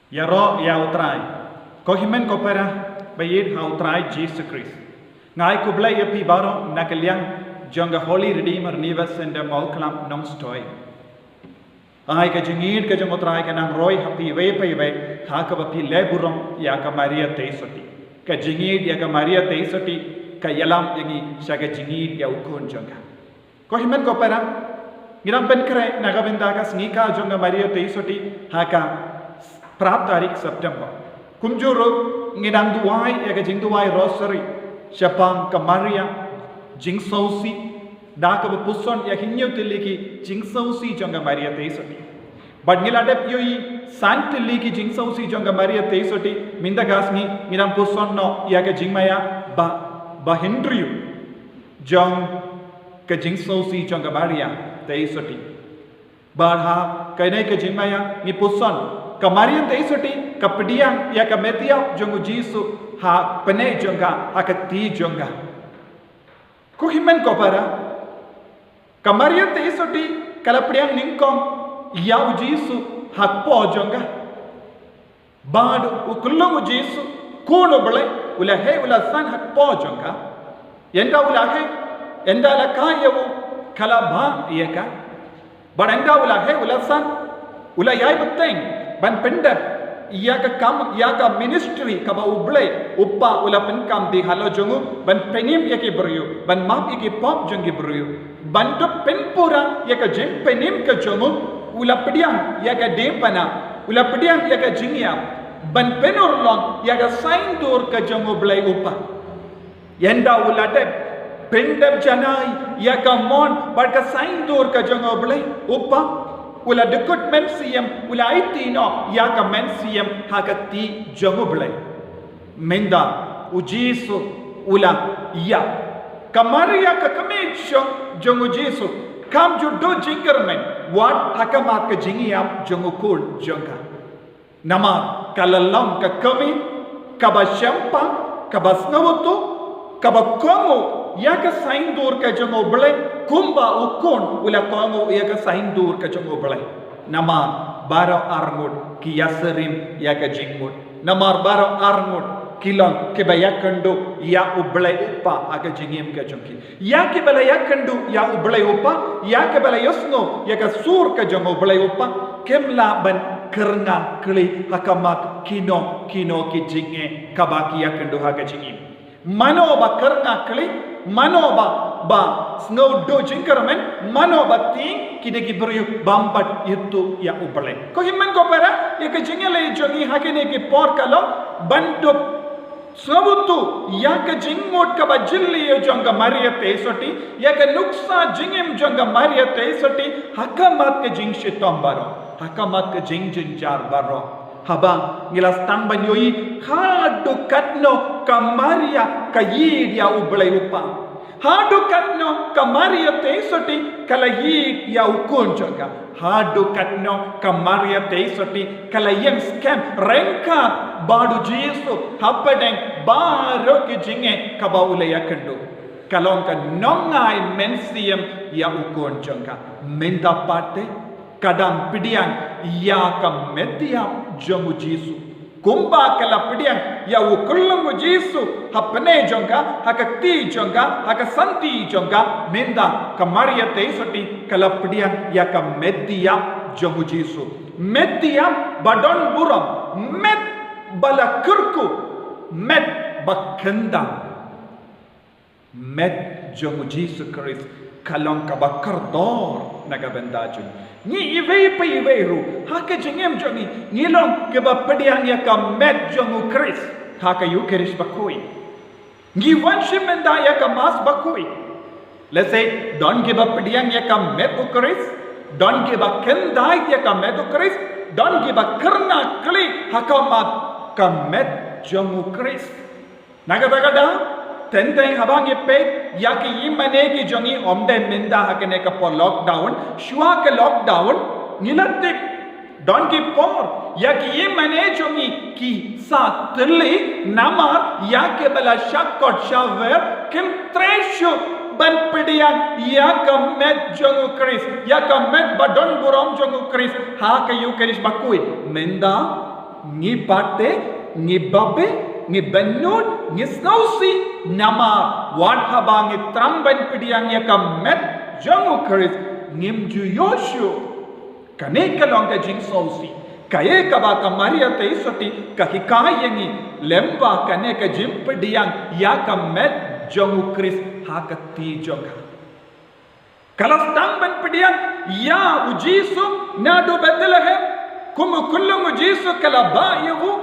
Ya ro ya utrai. Ko himen ko para bayid ha utrai Jesus Christ. Ngai ko blai pi baro nakaliang jonga Holy Redeemer Nivas and Mawkhlam nong stoy. Ai ka jingid ka jong utrai ka nang roy happy way ha ka pi leburom ya ka Maria teisoti. Ka jingid ya ka Maria teisoti ka yalam yangi sa ka jingid ya ukon jonga. Ko himen ko para ngiram ben kre nagabenda ka Sngi ka jonga Maria teisoti ha ka Prap tarik September. Kumjuro ngidang duwai ya ka jing duwai rosary. Siapang ka Maria jing sausi da ka puson ya hinyo tiliki jing sausi jonga Maria teisoti. But ngiladep yoi sant tiliki jing sausi jonga Maria teisoti minda gasni ngidang puson no ya ka jing maya ba hindriu jong ka jing sausi jonga Maria teisoti. Barha kainai ka jing maya ni puson Kamaria teisoti kapediang ya ka Mathew jongu Jisu ha pene jonga ha ka ti jonga. Ku himen ko para Kamaria teisoti kalapediang ningkom ya Jisu ha po jonga. Bad ukulung Jisu kuno bele ula he ula san ha po jonga. Yenda ula he enda la kayawu kalaba yeka. But enda ula he ula san ula yai beteng ban pendap ia ka kam ia ka ministry ka ba ublay uppa ula penkam di halo jongu ban penim ia ki beryu ban map ia ki pop jongi beryu ban to penpura ia ka jem penim ka jongu ula pediang ia ka dempana ula pediang ia ka jingya ban penur long ia ka sign dur ka jongu blay uppa yenda ula deb pendap janai ia ka mon bar ka sign dur ka jongu blay uppa Ula dekut mensiam, ula iti no, ya ka mensiam hakati jongo belai. Menda, ujisu, ula ya. Kamaria ka kamechong jongo jisu. Kam judo jingermen, wat hakamat ka jingiam jongo kul jonga. Nama kalalam ka kami, kabasyampa, kabasnawutu, kabakongo, ya ka saindur ka jongo belai. Kumba ukon ula kongo ia ka saindur ka jongo belai. Nama baro armud ki yaserim ya ka jingmud. Nama baro armud kilong ke bayakando ya ublai uppa aga jingim ka jonki. Ya ke balayakando ya ublai uppa ya ke balayosno ya ka sur ka jongo belai uppa kemla ban kerna kli hakamat kino ki jinge kabaki yakando ha ka jingim. Mano ba kerna kli mano ba snow do jingkermen mano bati kideki beriu bambat itu ya ubale ko himmen ko para ya ke jingele jongi hakene ke por kalo bandu sabutu ya ke jingmot ka bajilli jonga Maria teisoti ya ke nuksa jingim jonga Maria teisoti hakamat ke jingshi tombaro hakamat ke jinjar baro haba ngilas tamban yoi hadu katno ka Maria ka Ïaid ya ubale upa Hadu katno ka Maria teisoti kala Ïaid ya ukon jonga. Hadu katno ka Maria teisoti kala yang scam renka badu Jisu hapadeng baro ki jinge ka baula yakando. Kalong ka nongai mensiam ya ukon jonga. Menda pate kadang pidiang ya ka Mathew jongu Jisu. Kumba kala pediang ya ukulungu Jisu hapane jonga hakati jonga hakasanti jonga menda ka Maria teisoti kala pediang ya ka Mathew jongu Jisu Mathew badon buram met bala kurku met bakenda met jongu Jisu Christ kalong ka bakardor nagabendajun ni iwei pa iweiru haka jengem jongi ngilong ke ba pediang ya ka met jongu Chris haka Eucharist bakui ngi wanship menda ya ka mas bakui let's say don't give up pediang ya ka met Chris don't give up kendai ya ka met Chris don't give up karna kli haka mat ka met jongu Chris nagadagada Tenteng habang ipet ya ki imane ki jongi omde minda hakene ka po lockdown shua ka lockdown nilatik don ki por ya ki imane jongi ki sa tli namar ya ke bala shakkot shaver kim treshu ban pediang ya ka met jongu Chris ya ka met badon burom jongu Chris ha ka Eucharist bakui minda ngi bate ngi babe ngi benut ngi snausi nama wan haba ngi tramban pidiang ya kamet jangu Chris ngim ju yoshu kane kalong ka jing sausi kaye kaba ka maria te soti ka hikayengi lemba kane ka jim pidiang ya kamet jangu Chris hakati jonga kalas tangban pidiang ya ujisu nado Bethlehem kumu kullum ujisu kala bayu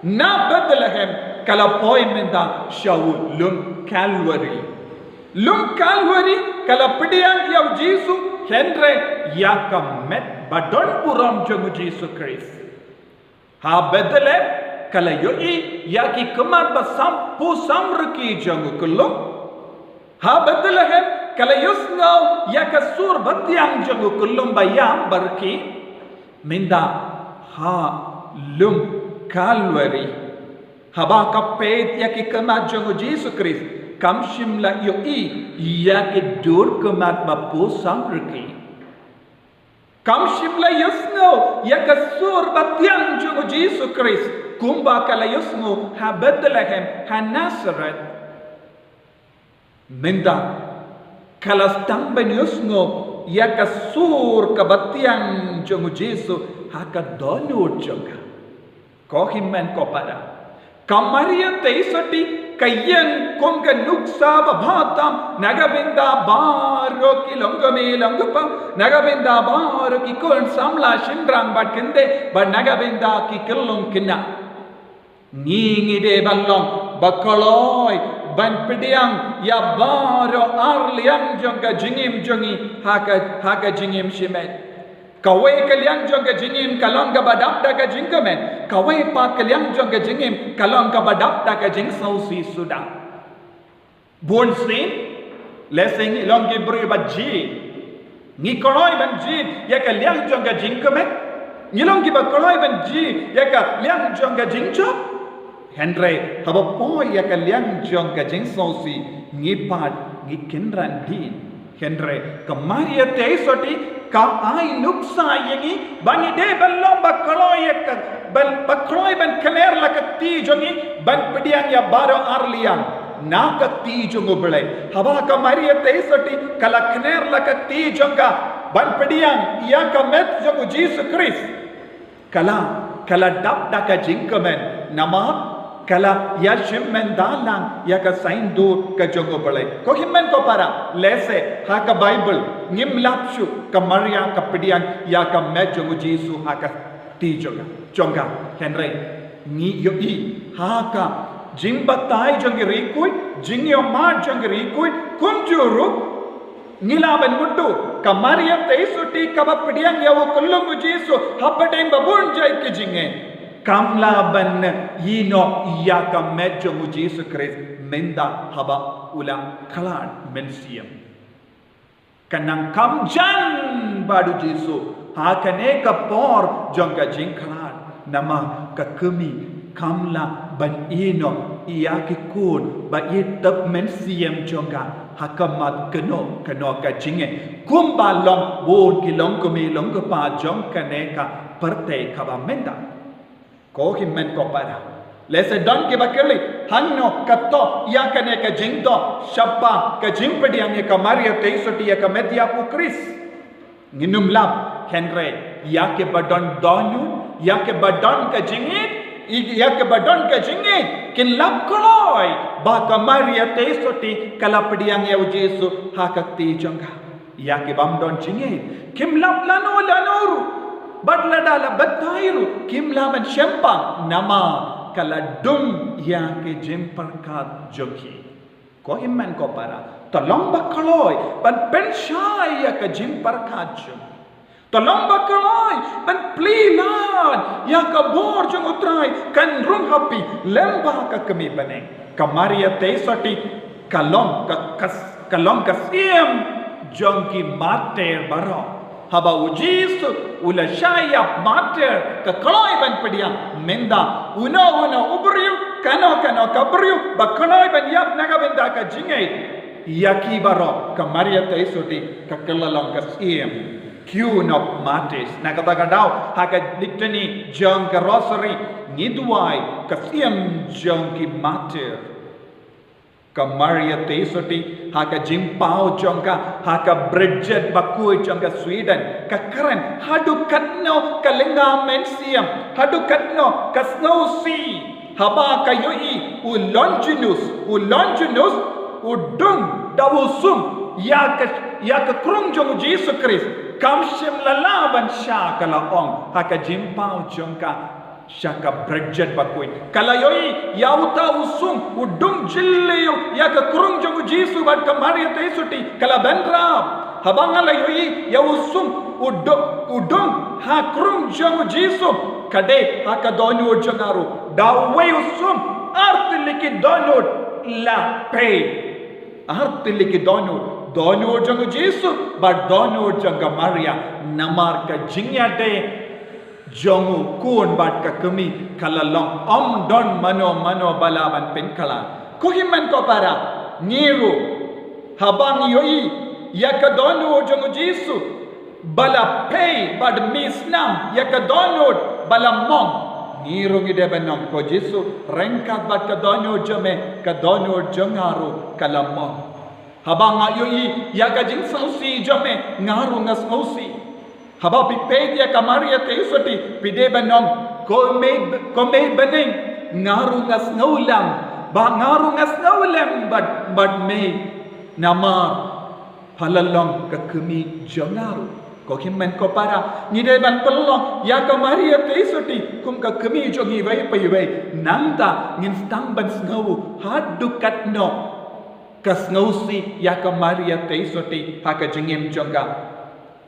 na Bethlehem kala poi menda shawu lum Calvary kala pidiang ya ujisu Henry ya kamet badon puram jangu Jesu Christ ha Bethlehem kala yoi ya ki kamat basam pu samrki jangu kullum ha Bethlehem kala yusngau ya kasur batyang jangu kullum bayam barki minda ha lum Calvary haba kapet ya ki kamat jangu Jesu Christ kam shimla yoi ya ki dur kamat bapu samrki kam shimla yusngau ya kasur batyang jangu Jesu Christ kumba kala yusngu ha Bethlehem ha Nazareth minda kalas tamban yusngu ya kasur kabatyang jangu Jesu ha ka donut jonga ko himmen ko pada kamaria teisati kayang konga nuksa babhatam nagabinda baro ki longame longpa nagabinda baro ki kon samla shindrang batkinde ba nagabinda ki kellong kinna ngingi de ballong bakoloy ban pidiang ya baro arliang jonga jingim jongi haka jingim shimet kawai kaliang jonga jingim kalong ka badap daga jingkamen kawai pa kaliang jonga jingim kalong ka badap daga jing sausi sudah born sin lesing ilong gibri baji ngi koloi banji ya kaliang jonga jingkamen ngilong giba koloi banji ya kaliang jonga jingchop Henry haba poi ya kaliang jonga jing sausi ngi pat ngi kinran din Henry kamaria te soti ka ai nuksa yengi bani de ballom bakloy ban kaner lakati jongi ban pidiang ya baro arliang nakati jongo bele haba kamaria te soti kala kaner lakati jonga ban pidiang ya kamet jongo Jesus Christ kala dap daka jingkamen nama kala ya shimmen dalang ya ka sain do ka jongo bale ko himmen ko para lese ha ka Bible ngim lapshu ka Maria ka pidiang ya ka me jongo Jesu ha ka ti jonga Henry ni yo I ha ka jimbatai jongi rikui jingyo ma jongi rikui kumjuru nilaban muttu ka Maria teisuti ka pidiang ya wo kullum Jesu habadem babun jai ki jinge kamla ban yino iya ka medjo mu Jesus Christ menda haba ula kalan mensiam kanang kamjan badu Jesu hakane ka por jonga jingkalan nama ka kemi kamla ban ino iya ki kun ba itap mensiam jonga hakamat kano ka jinge kumba long bon ki long kumi long ka pa jong kane ka parte ka ba menda ko himmen ko para lese don ke bakeli hanno katto ya kane ka jingdo shabba ka jimpedi ange ka Maria teisoti ya ka Mathew ku Chris nginum lab Henry ya ke badon donu ya ke badon ka jingit ya ke badon ka jingit kin lab koloi ba ka Maria teisoti kala pedi ange u Jesu hakati jonga ya ke bam don jingit kim lab lanoru badla dala batairu kimla man shempa nama kala dum ya ke jemparkat joki ko himman ko para tolong bakaloi ban penshai ya ke jemparkat jom tolong bakaloi ban plilan ya ka bor jong utrai kan rung happy lemba ka kami bane kamaria teisoti kalong ka siem jongki mater baro haba ujisu ula shaya mater ka kaloi ban pediang menda una ubriu kano kabriu ba kaloi ban yap naga benda ka jingai yaki baro ka Maria teisoti ka kalalong ka siem queen of martyrs. Nakatagadaw, haka litany jong ka rosary, ngidway, kasiyam jong ki martyr. Ka Maria Tesoti, haka Jimpao jongka, haka Bridget Bakui jongka Sweden, ka Karen, hadu katno ka Linga Mensiam, hadu katno ka Snow Sea, haba ka Yoi, u Longinus, udung dawusum, yaka krung jong Jesus Christ, kamshim lalaban siya kalaong, haka Jimpao jongka, Shaka Bridget Bakui. Kalayoi yauta usum udung jilliyo yaka kurung jogu Jisu bat ka Maria Tesoti kalabendra habangalayoi yausum udung ha kurung jogu Jisu kade haka donu jangaru dawai usum artiliki donu la pay artiliki donu jogu Jisu bat donu janga Maria namar ka jingya de Jongu kun bat ka kami kalalong don mano balaban penkala kuhiman ko para niru habang yoi yakadonu jongu Jisu bala pay bad misnam yakadonu bala mong niru gidebenong ko Jisu rengkat bat kadonu jome kadonu jongaru kalamong habang yoi yakajing sausi jome ngaru ngasausi haba pipedia ka Maria Tesoti pide banong ko me baning ngaru ngasnaulam but me namar halalong ka kami jangaru ko himmen ko para ngide ban pelong ya ka Maria Tesoti kum ka kami jongi vai nanda ngin stang ban snau hadukat no ka snausi ya ka Maria Tesoti haka jingim jonga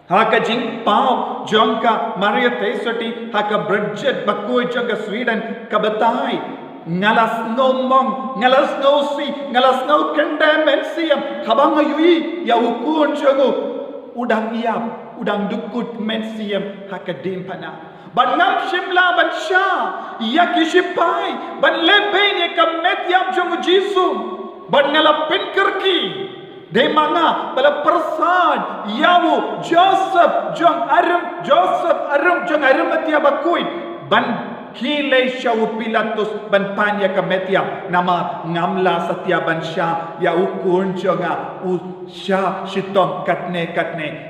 haka jing pau jongka Maria Tesoti haka Bridget Bakui jongka Sweden kabatai ngalas ngomong ngalas ngosi ngalas ngau kendemensiam habang ayui ya ukun jongu udang dukut mensiam haka dimpana ban ngam shimla ban sha ya kishipai ban lebein ya kamet yam jongu Jisu ban ngalapin kerki de mana bala persad yawu Joseph jong arum jong atia bakui ban kile shawu Pilatus ban panya kametia nama ngamla satya ban sha ya ukun jonga u sha shitom katne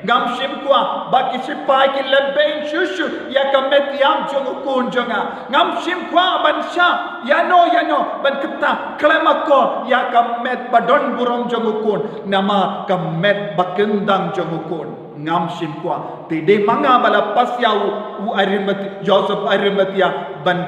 ngam shim kwa baki sipai ki lebein shushu ya kametiam jong ukun jonga ngam shim kwa ban sha yano ban keta klemako ya kamet badon burong jong ukun nama kamet bakendang jong ukun ngam shim kwa tide manga bala pasyau u Joseph Arimatia ban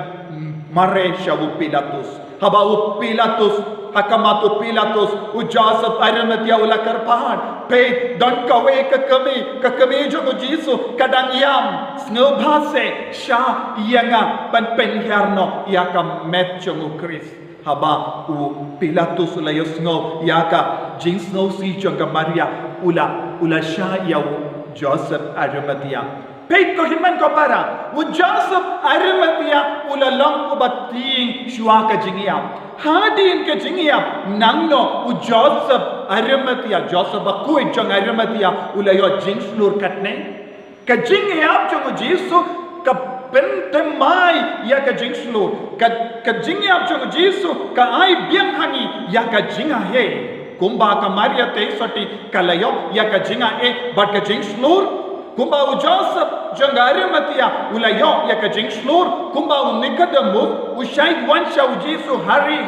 mare shawu Pilatus haba u Pilatus hakamatu Pilatus u Joseph Arimatia ula karpahan pe don kawe ka kami jogo Jisu kadang yam snobhase sha yanga ban penherno yakam met jogo Chris haba u Pilatus ula yosngo yaka jinsno si jogo Maria ula sha yawu Joseph Arimatia Peit ko himan ko para u Joseph Arimatia ula long ubating shua ka jingiam hadin ka jingiam nangno u Joseph Arimatia Joseph Bakui jong Arimatia ula yo jingslur katne ka jingiam jong Jisu ka pentemai ya ka jingslur ka jingiam jong Jisu ka ai biang hani ya ka jinga he kumba ka Maria Tesoti kalayo ya ka jinga bat ka jingslur kumba u Joseph jong Arimatia ula yo ya ka jingslur kumba u Nicodemus u shaid wansha u Jisu hari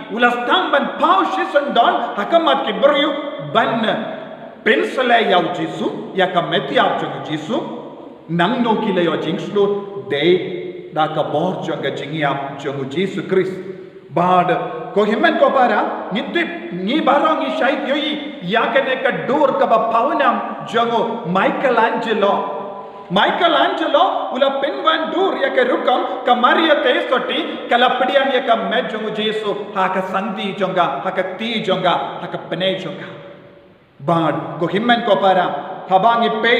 ula stamban pau shisandon hakamat ki beryu ban pensale ya u Jisu ya ka metia jong Jisu nang no kila yo jingslur de da ka bor jong jingiam jong Jisu Christ bad ko himen ko para ni barang ni shaid yoi ya kene ka dur ka ba paunam jongo Michelangelo ula penwan dur ya ka rukam ka Maria Tesoti kalapdiam ya ka met jongo Jisu ha ka sandi jonga ha ka ti jonga ha ka pene jonga bad ko himen ko para habangi pe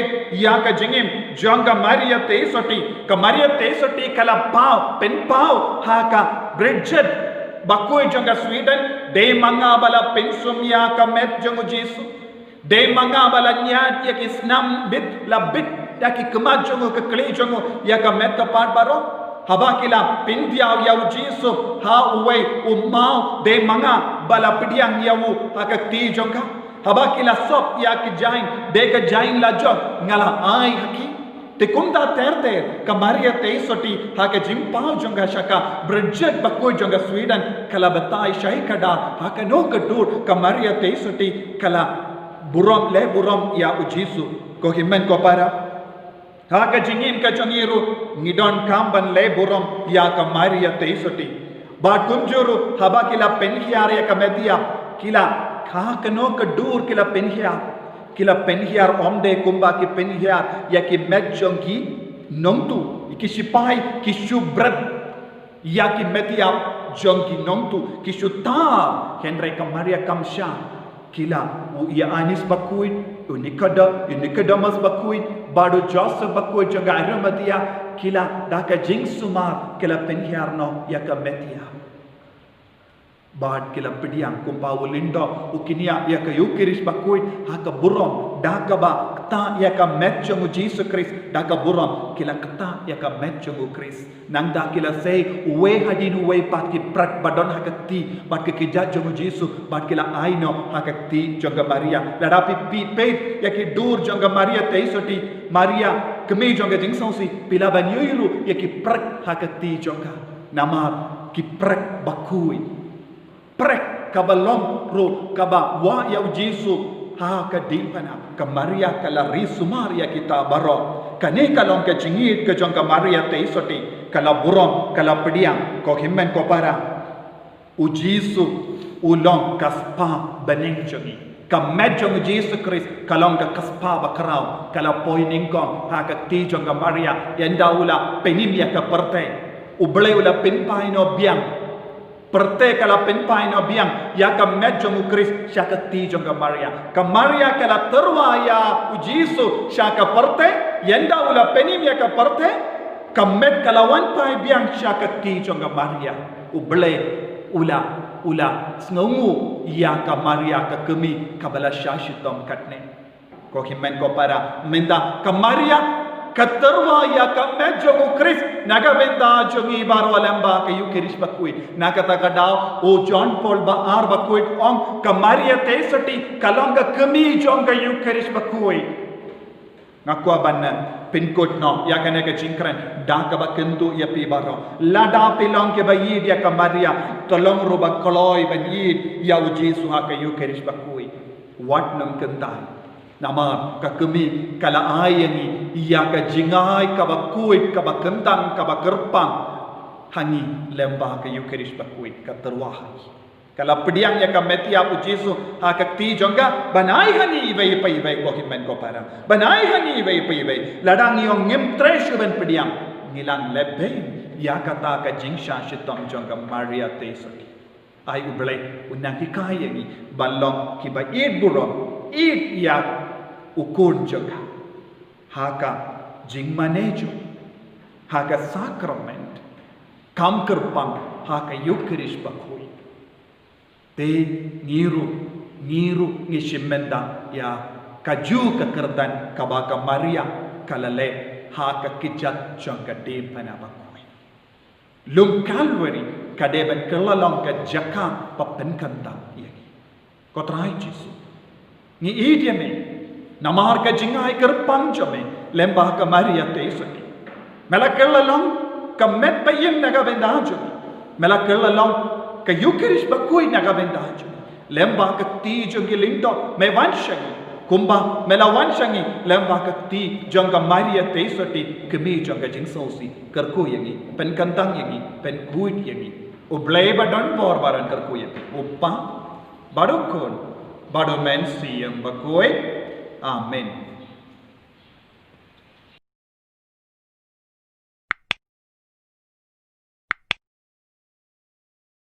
ya ka jingim jonga Maria Tesoti kala pau pen pau ha ka Bridget Bakui jonga Sweden de manga bala pensum ya ka met jongo Jisu De manga balanya ya ki snam bit la bit ya ki kemajongo ke klejongo ya ka met ka pat baro habakila pindia ya ujiso ha uwe umau de manga bala pidiang ya u hakati jonga habakila sop ya ki jain de ka jain la jog ngala ai haki te kumda terde kamaria te soti haka jimpau jonga shaka bridget bakoi jonga Sweden kala batai shai kada haka no kadur kamaria te soti kala buram le buram ya ujisu ko himen ko para haka jingim ka jongiru ngidon kamban le buram ya kamaria te soti ba kunjuru habakila penhiare ka media kila haka no kadur kila penhiare kila penhiar omde kumba ki penhiar ya ki medjong ki nongtu ki sipai ki shubrat ya ki metia jong ki nongtu ki shuta henry kamaria kamsha kila u ya anis bakuit unikada mas bakuit badu joseph bakuit jonga aramatia kila daka jing sumar kila penhiar no ya ka metia bad kila pidiang kumpau lindo ukinia ya ka yukiris bakuit haka burom daka ba kta ya ka metchongu Jesus Christ daka burom kila kta ya ka metchongu Christ nang da kila say we hadin we pat ki prat badon haka ti bat ki kija jongu Jesus bat kila aino haka ti jonga Maria ladapi pi pe ya ki dur jonga Maria teisoti Maria kemi jonga jingsongsi pila banyuiru ya ki prat haka ti jonga namar ki prat bakui prek kabalong ro kaba wa ya ujisu ha ka dipana ka Maria kala risumaria kita baro kane kalong ke jingit ke jong ka Maria te isoti kala burom kala pediang ko himmen ko para ujisu ulong kaspa bening jongi ka medjong Jesus Christ kalong ka kaspa bakrao kala poining kon ha ka ti jong ka Maria yendaula penimia ka perte uble ula pinpai no biang Perte kala penpai no biang ya ka medjong Christ syaka ti jong ka Maria kala terwa ya ujisu syaka perte yenda ula penim ya ka perte ka med kala wan pai biang syaka ti jong ka Maria uble ula sngu ya ka Maria ka kemi kabala shashitom katne ko himen ko para menda ka Maria katerwa ya ka medjong Christ naga benda jongi baro lamba ka yukiris bakui naga takadao o John Paul ba ar bakui ong ka Maria tesati kalonga kemi jonga yukiris bakui ngakwa banna pinkot no ya kana ka jingkran da ka bakendu ya pi baro lada pilong ke bayid ya ka Maria tolong roba koloi bayid ya uji suha ka yukiris bakui wat nam kentai nama ka kemi kala ayangi iya ka jingai ka bakuit ka bakentang ka bakerpang hangi lemba ka yukiris bakuit ka terwahai kala pediang ya ka metia ujisu ha ka ti jonga banai hani vai pai vai ko himen ko para banai hani vai pai vai ladang yong ngem treshu ben pediang ngilang lebe ya kata ka jingsha shitom jonga Maria tesaki ai ublai unang ki kayangi ballong ki ba Ïaid burom Ïaid ya ukun juga haka jingmanejo haka sakrament kam kerpang haka yukiris bakui te ngiru ngishimenda ya kaju kekerdan kabaka Maria kalale haka kijat jangka depana bakui lum Calvary kadeben kelalong ka jaka papenkanta yagi kotrai Jesu ni idiame namar ka jingai kerpang jome lembah ka Maria tesaki melakalalong ka met payim naga bendajo melakalalong ka yukiris bakui naga bendajo lembah ka ti jongi lindo me wanshangi kumba mela wanshangi lembah ka ti jonga Maria tesati kemi jonga jingsosi kerku yangi pen kantang yangi pen kuit yangi ublay badon bor baran kerku yangi uppa badukon badu mensi yang bakui Amen.